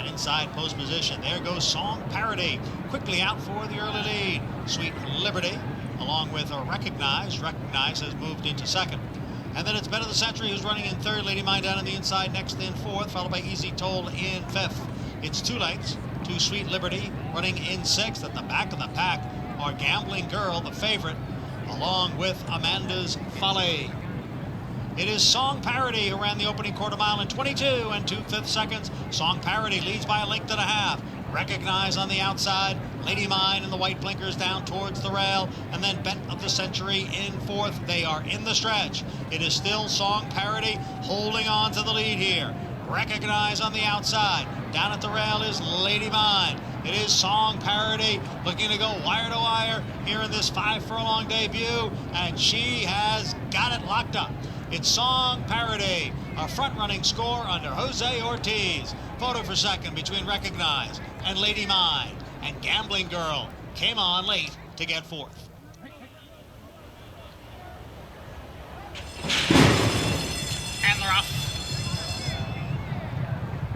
Inside post position. There goes Song Parody. Quickly out for the early lead. Sweet Liberty, along with Recognize. Recognize has moved into second. And then it's Bet of the Century who's running in third. Lady Mine down on the inside, next in fourth, followed by Easy Toll in fifth. It's 2 lengths to Sweet Liberty, running in sixth. At the back of the pack are Gambling Girl, the favorite, along with Amanda's Folly. It is Song Parody who ran the opening quarter mile in 22 and 2/5 seconds. Song Parody leads by a length and a half. Recognize on the outside. Lady Mine and the white blinkers down towards the rail. And then Bet of the Century in fourth. They are in the stretch. It is still Song Parody holding on to the lead here. Recognize on the outside. Down at the rail is Lady Mine. It is Song Parody looking to go wire to wire here in this 5 furlong debut. And she has got it locked up. It's Song Parody, a front-running score under Jose Ortiz. Photo for second between Recognize and Lady Mine. And Gambling Girl came on late to get fourth. And they're off.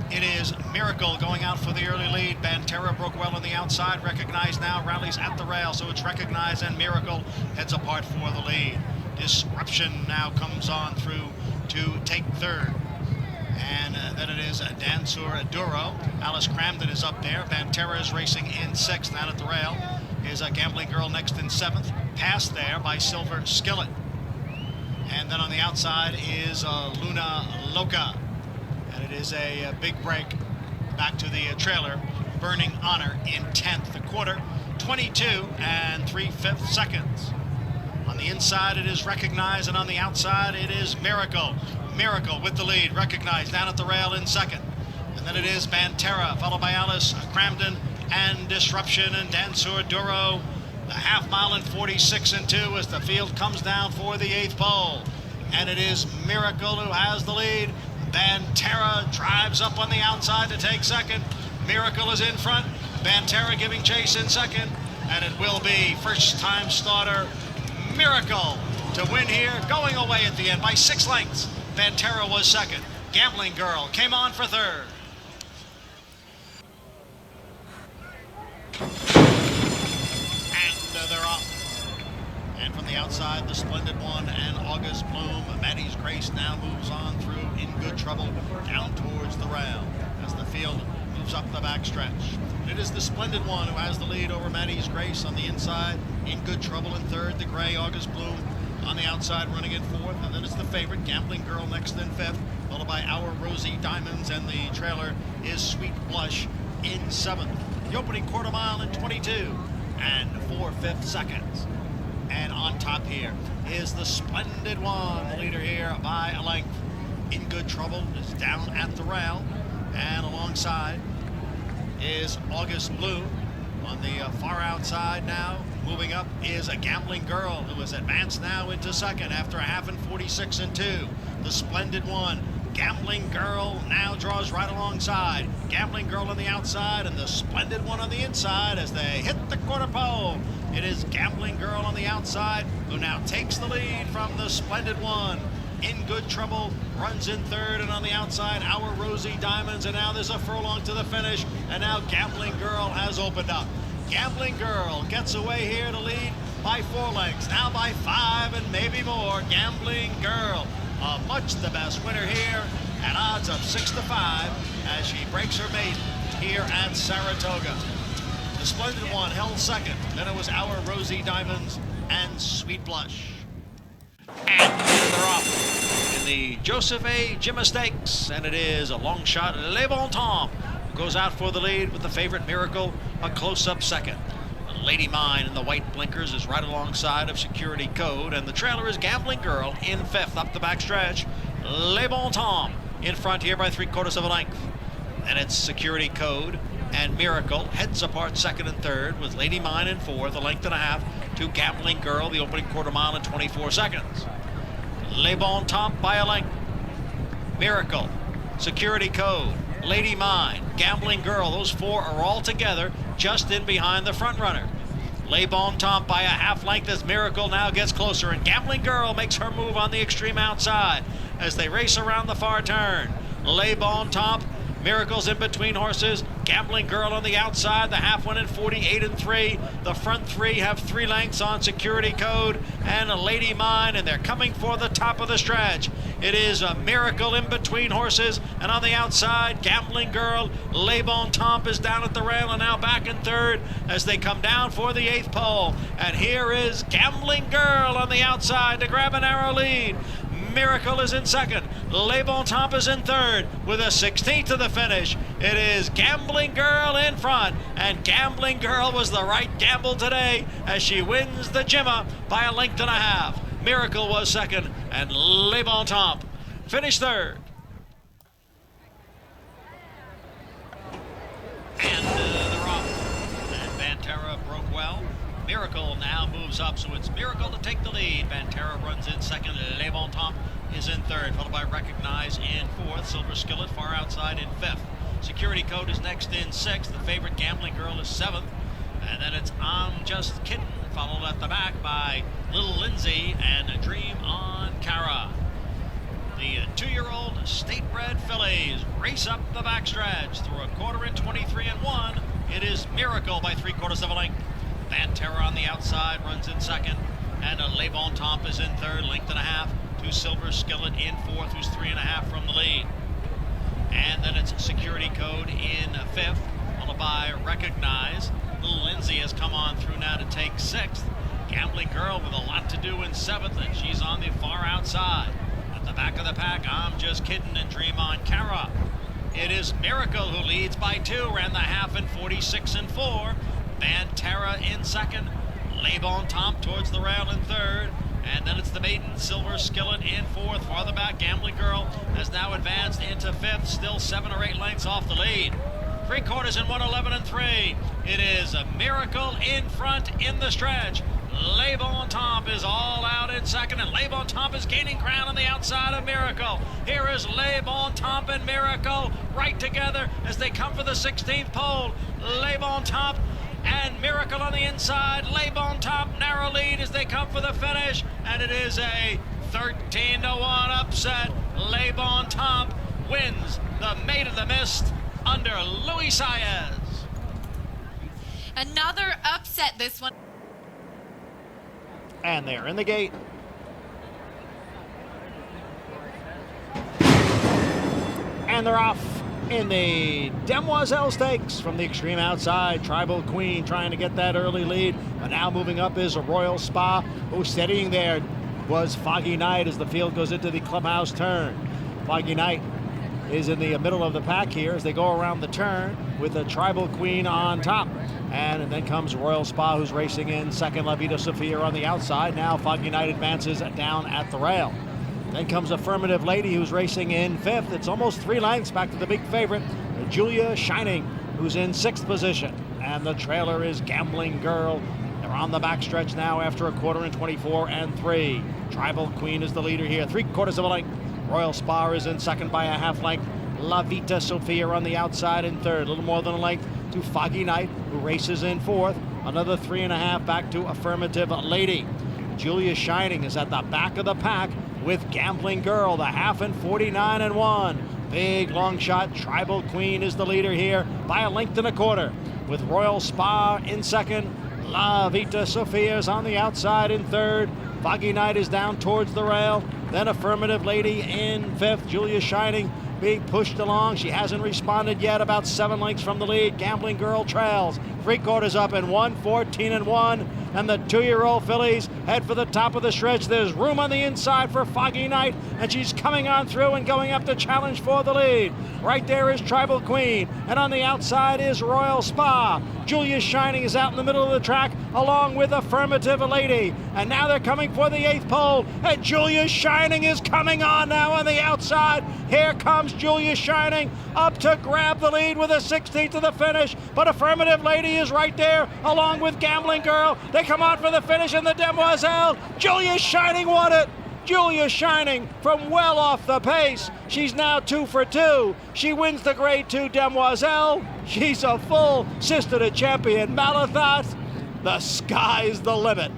It is Miracle going out for the early lead. Banterra broke well on the outside. Recognize now rallies at the rail, so it's Recognize and Miracle heads apart for the lead. Disruption now comes on through to take third. And then it is Dancer Duro. Alice Cramden is up there. Banterra is racing in sixth. Down at the rail is a Gambling Girl next in seventh. Passed there by Silver Skillet. And then on the outside is Luna Loca. And it is a big break back to the trailer. Burning Honor in 10th. The quarter, 22 and 3/5 seconds. On the inside, it is Recognize, and on the outside, it is Miracle. Miracle with the lead. Recognize down at the rail in second. And then it is Banterra, followed by Alice Cramden and Disruption and Dancer Duro. The half mile in 46 and 2 as the field comes down for the 8th pole. And it is Miracle who has the lead. Banterra drives up on the outside to take second. Miracle is in front. Banterra giving chase in second. And it will be first-time starter Miracle to win here, going away at the end by 6 lengths. Banterra was second. Gambling Girl came on for third. And they're off. And from the outside, the Splendid One and August Bloom. Maddie's Grace now moves on through In Good Trouble down towards the rail as the field moves up the backstretch. It is the Splendid One who has the lead over Maddie's Grace on the inside. In Good Trouble in third. The gray August Bloom on the outside running in fourth. And then it's the favorite Gambling Girl next in fifth, followed by Our Rosie Diamonds, and the trailer is Sweet Blush in seventh. The opening quarter mile in 22 and 4/5 seconds. And on top here is the Splendid One, the leader here by a length. In Good Trouble is down at the rail, and alongside is August Blue. On the far outside now, moving up, is a Gambling Girl who is advanced now into second after a half in 46 and 2. The Splendid One. Gambling Girl now draws right alongside. Gambling Girl on the outside and the Splendid One on the inside as they hit the quarter pole. It is Gambling Girl on the outside who now takes the lead from the Splendid One. In Good Trouble runs in third, and on the outside, Our Rosie Diamonds, and now there's a furlong to the finish, and now Gambling Girl has opened up. Gambling Girl gets away here to lead by 4 lengths, now by 5 and maybe more. Gambling Girl, much the best winner here at odds of 6-5 as she breaks her maiden here at Saratoga. The Splendid One held second, then it was Our Rosie Diamonds and Sweet Blush. And they're off in the Joseph A. Jimma Stakes, and it is a long shot. Le Bon Temps goes out for the lead with the favorite Miracle, a close-up second. Lady Mine in the white blinkers is right alongside of Security Code, and the trailer is Gambling Girl in fifth up the backstretch. Le Bon Temps in front here by 3/4 of a length. And it's Security Code and Miracle heads apart second and third, with Lady Mine in fourth, a length and a half to Gambling Girl, the opening quarter mile in 24 seconds. Le Bon Temps by a length. Miracle, Security Code, Lady Mine, Gambling Girl, those four are all together just in behind the front runner. Le Bon Temps by a half length as Miracle now gets closer, and Gambling Girl makes her move on the extreme outside as they race around the far turn. Le Bon Temps, Miracle's in between horses. Gambling Girl on the outside. The half went in 48 and 3. The front three have 3 lengths on Security Code and Lady Mine, and they're coming for the top of the stretch. It is a Miracle in between horses, and on the outside, Gambling Girl. Le Bon Temps is down at the rail and now back in third as they come down for the 8th pole. And here is Gambling Girl on the outside to grab a narrow lead. Miracle is in second. Le Bon Temps is in third with a 16th to the finish. It is Gambling Girl in front, and Gambling Girl was the right gamble today as she wins the Jimma by a length and a half. Miracle was second, and Le Bon Temps finished third. And they're off. And Banterra broke well. Miracle now moves up, so it's Miracle to take the lead. Banterra runs in second. Le Bon Temps is in third, followed by Recognize in fourth. Silver Skillet far outside in fifth. Security Code is next in sixth. The favorite Gambling Girl is seventh. And then it's I'm Just Kidding, followed at the back by Little Lindsay and Dream on Cara. The 2-year-old state-bred fillies race up the backstretch through a quarter in 23 and 1. It is Miracle by 3/4 of a length. Banterra on the outside runs in second, and Le Bon Temps is in third, length and a half to Silver Skillet in fourth, who's 3.5 from the lead. And then it's Security Code in fifth, followed by Recognize. Little Lindsay has come on through now to take sixth. Gambling Girl with a lot to do in seventh, and she's on the far outside. At the back of the pack, I'm Just Kidding and Dream on Cara. It is Miracle who leads by 2, ran the half in 46 and 4. Banterra in second, Le Bon Temps towards the rail in third, and then it's the maiden Silver Skillet in fourth. Farther back, Gambling Girl has now advanced into fifth, still 7 or 8 lengths off the lead. 3/4 in 1:11 and 3. It is a Miracle in front in the stretch. Le Bon Temps is all out in second, and Le Bon Temps is gaining ground on the outside of Miracle. Here is Le Bon Temps and Miracle right together as they come for the 16th pole. Le Bon Temps and Miracle on the inside. Le Bon Temps narrow lead as they come for the finish, and it is a 13-1 upset. Le Bon Temps wins the Maid of the Mist under Luis Saez. Another upset this one. And they're in the gate. And they're off in the Demoiselle Stakes from the extreme outside. Tribal Queen trying to get that early lead, but now moving up is a Royal Spa. Oh, steadying there was Foggy Night as the field goes into the clubhouse turn. Foggy Night is in the middle of the pack here as they go around the turn with the Tribal Queen on top. And then comes Royal Spa, who's racing in second. La Vida Sofia on the outside. Now Foggy Night advances down at the rail. Then comes Affirmative Lady, who's racing in fifth. It's almost 3 lengths back to the big favorite, Julia Shining, who's in sixth position. And the trailer is Gambling Girl. They're on the backstretch now after a quarter in 24 and 3. Tribal Queen is the leader here, 3/4 of a length. Royal Spa is in second by a half length. La Vida Sofia on the outside in third, a little more than a length to Foggy Night, who races in fourth. Another 3.5 back to Affirmative Lady. Julia Shining is at the back of the pack with Gambling Girl, the half in 49 and 1. Big long shot. Tribal Queen is the leader here by a length and a quarter, with Royal Spa in second. La Vida Sofia is on the outside in third. Foggy Night is down towards the rail. Then Affirmative Lady in fifth. Julia Shining being pushed along. She hasn't responded yet, about 7 lengths from the lead. Gambling Girl trails. 3/4 up in 1:14-1. And the 2-year-old fillies head for the top of the stretch. There's room on the inside for Foggy Night, and she's coming on through and going up to challenge for the lead. Right there is Tribal Queen, and on the outside is Royal Spa. Julia Shining is out in the middle of the track along with Affirmative Lady. And now they're coming for the 8th pole, and Julia Shining is coming on now on the outside. Here comes Julia Shining up to grab the lead with a 16th to the finish, but Affirmative Lady is right there along with Gambling Girl. They come on for the finish in the Demoiselle. Julia Shining won it. Julia Shining from well off the pace. She's now 2 for 2. She wins the Grade 2 Demoiselle. She's a full sister to champion Malathaat. The sky's the limit.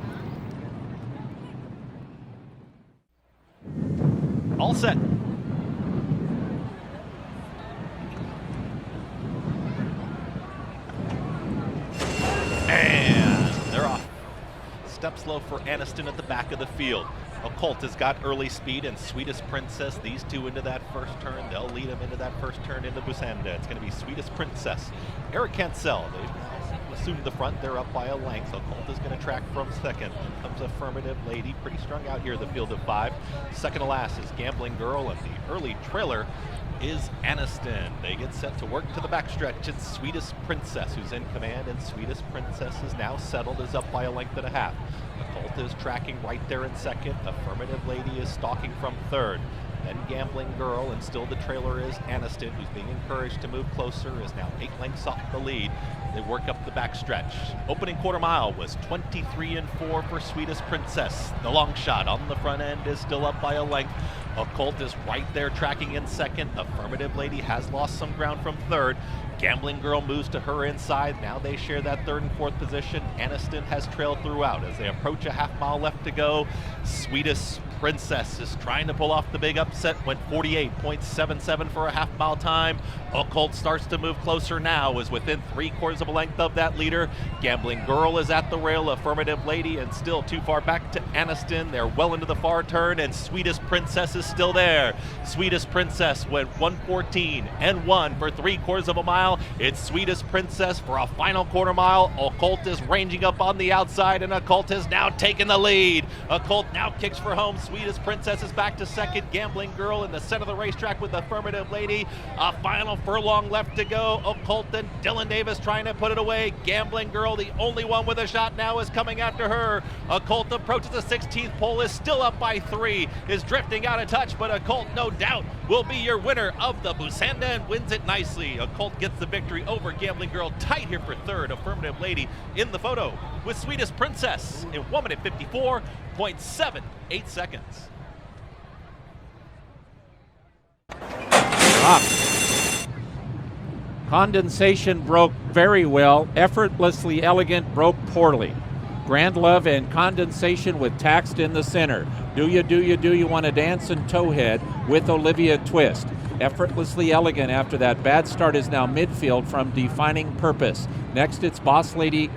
All set. And they're off. Step slow for Aniston at the back of the field. Occult has got early speed, and Sweetest Princess, these two into that first turn. They'll lead him into that first turn into Busanda. It's going to be Sweetest Princess. Eric Cancel, they've assumed the front. They're up by a length. Occult is going to track from second. Then comes Affirmative Lady, pretty strung out here, the field of 5. Second to last is Gambling Girl, and the early trailer is Aniston. They get set to work to the backstretch. It's Sweetest Princess who's in command, and Sweetest Princess is now settled, is up by a length and a half. Occult is tracking right there in second. Affirmative Lady is stalking from third. Then Gambling Girl, and still the trailer is Aniston, who's being encouraged to move closer, is now 8 lengths off the lead. They work up the backstretch. Opening quarter mile was 23-4 for Sweetest Princess. The long shot on the front end is still up by a length. Occult is right there tracking in second. Affirmative Lady has lost some ground from third. Gambling Girl moves to her inside. Now they share that 3rd and 4th position. Aniston has trailed throughout as they approach a half mile left to go. Sweetest Princess is trying to pull off the big upset. Went 48.77 for a half mile time. Occult starts to move closer now, is within 3/4 of a length of that leader. Gambling Girl is at the rail. Affirmative Lady, and still too far back to Aniston. They're well into the far turn, and Sweetest Princess is still there. Sweetest Princess went 1:14-1 for 3/4 of a mile. It's Sweetest Princess for a final quarter mile. Occult is ranging up on the outside, and Occult has now taken the lead. Occult now kicks for home. Sweetest Princess is back to second. Gambling Girl in the center of the racetrack with Affirmative Lady. A final furlong left to go. Occult and Dylan Davis trying to put it away. Gambling Girl, the only one with a shot now, is coming after her. Occult approaches the 16th pole, is still up by 3, is drifting out of touch, but Occult, no doubt, will be your winner of the Busanda and wins it nicely. Occult gets the victory over Gambling Girl. Tight here for third. Affirmative Lady in the photo with Sweetest Princess in 1 minute 54.78 seconds. Condensation broke very well. Effortlessly Elegant broke poorly. Grand Love and Condensation with Taxed in the center. Do You Want to Dance and Towhead with Olivia Twist. Effortlessly Elegant after that bad start is now midfield from Defining Purpose. Next it's Boss Lady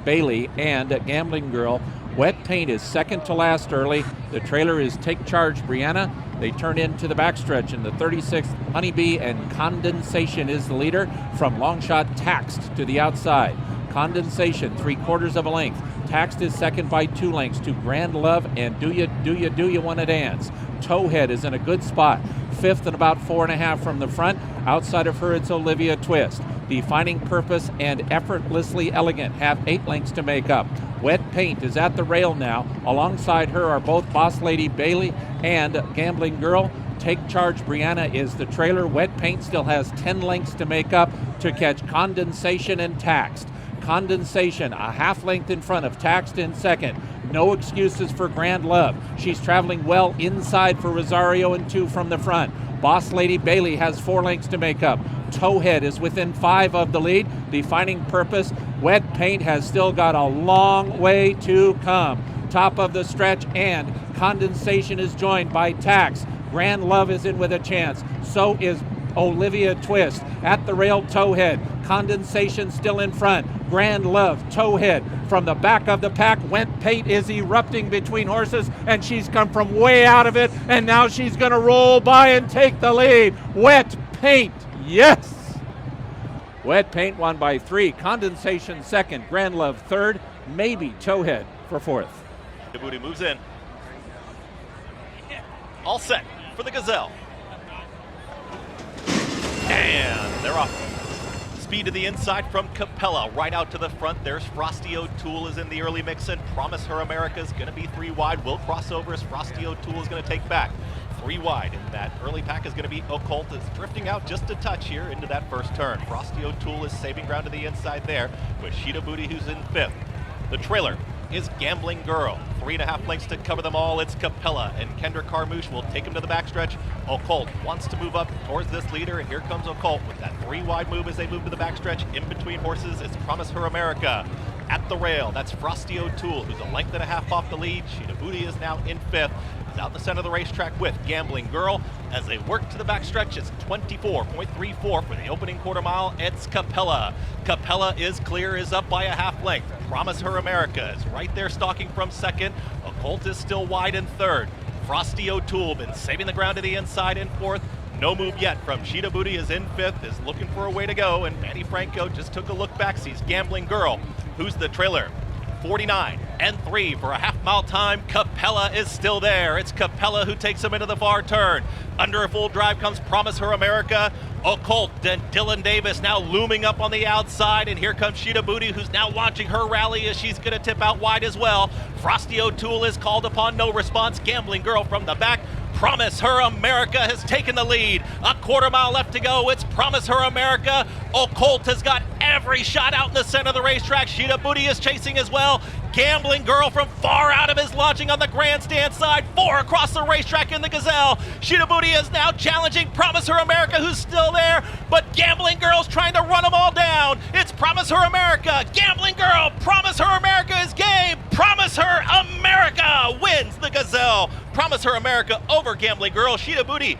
Bailey and Gambling Girl. Wet Paint is second to last early. The trailer is Take Charge Brianna. They turn into the backstretch in the 36th. Honeybee and Condensation is the leader from Longshot Taxed to the outside. Condensation 3/4 of a length. Taxed is second by 2 lengths to Grand Love and Do You Want to Dance. Towhead is in a good spot. 5th and about 4.5 from the front. Outside of her, it's Olivia Twist. Defining Purpose and Effortlessly Elegant have 8 lengths to make up. Wet Paint is at the rail now. Alongside her are both Boss Lady Bailey and Gambling Girl. Take Charge Brianna is the trailer. Wet Paint still has 10 lengths to make up to catch Condensation and Taxed. Condensation a half length in front of Taxed in second. No excuses for Grand Love. She's traveling well inside for Rosario and 2 from the front. Boss Lady Bailey has 4 lengths to make up. Towhead is within 5 of the lead. Defining Purpose. Wet Paint has still got a long way to come. Top of the stretch, and Condensation is joined by Tax. Grand Love is in with a chance. So is Olivia Twist at the rail towhead. Condensation still in front. Grand Love towhead from the back of the pack. Went Pate is erupting between horses, and she's come from way out of it, and now she's going to roll by and take the lead. Wet Paint, yes! Wet Paint won by 3. Condensation second. Grand Love third. Maybe towhead for fourth. Booty moves in. All set for the Gazelle. And they're off. Speed to the inside from Capella, right out to the front. There's Frosty O'Toole is in the early mix, and Promise Her America is going to be 3 wide. Will cross over as Frosty O'Toole is going to take back. 3 wide in that early pack is going to be Occult, is drifting out just a touch here into that first turn. Frosty O'Toole is saving ground to the inside there with Sheeta Booty, who's in 5th. The trailer is Gambling Girl. 3.5 lengths to cover them all. It's Capella, and Kendra Carmouche will take him to the backstretch. Occult wants to move up towards this leader, and here comes Occult with that 3 wide move as they move to the backstretch. In between horses, it's Promise Her America. At the rail, that's Frosty O'Toole, who's a length and a half off the lead. Sheeta Booty is now in 5th. Is out in the center of the racetrack with Gambling Girl. As they work to the backstretch, it's 24.34 for the opening quarter mile. It's Capella. Capella is clear, is up by a half length. Promise Her America is right there stalking from second. Occult is still wide in 3rd. Frosty O'Toole been saving the ground to the inside in 4th. No move yet from Sheeta Booty, is in 5th, is looking for a way to go, and Manny Franco just took a look back, sees Gambling Girl. Who's the trailer? 49 and 3 for a half-mile time. Capella is still there. It's Capella who takes him into the far turn. Under a full drive comes Promise Her America. Occult and Dylan Davis now looming up on the outside, and here comes Sheeta Booty, who's now launching her rally as she's going to tip out wide as well. Frosty O'Toole is called upon, no response. Gambling Girl from the back. Promise Her America has taken the lead. A quarter mile left to go. It's Promise Her America. Occult has got every shot out in the center of the racetrack. Sheeta Booty is chasing as well. Gambling Girl from far out of his launching on the grandstand side. 4 across the racetrack in the Gazelle. Sheeta Booty is now challenging Promise Her America, who's still there, but Gambling Girl's trying to run them all down. It's Promise Her America. Gambling Girl. Promise Her America is game. Promise Her America wins the Gazelle. Promise Her America over Gambling Girl. Sheeta Booty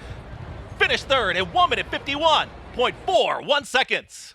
finished 3rd in 1 minute 51.41 seconds.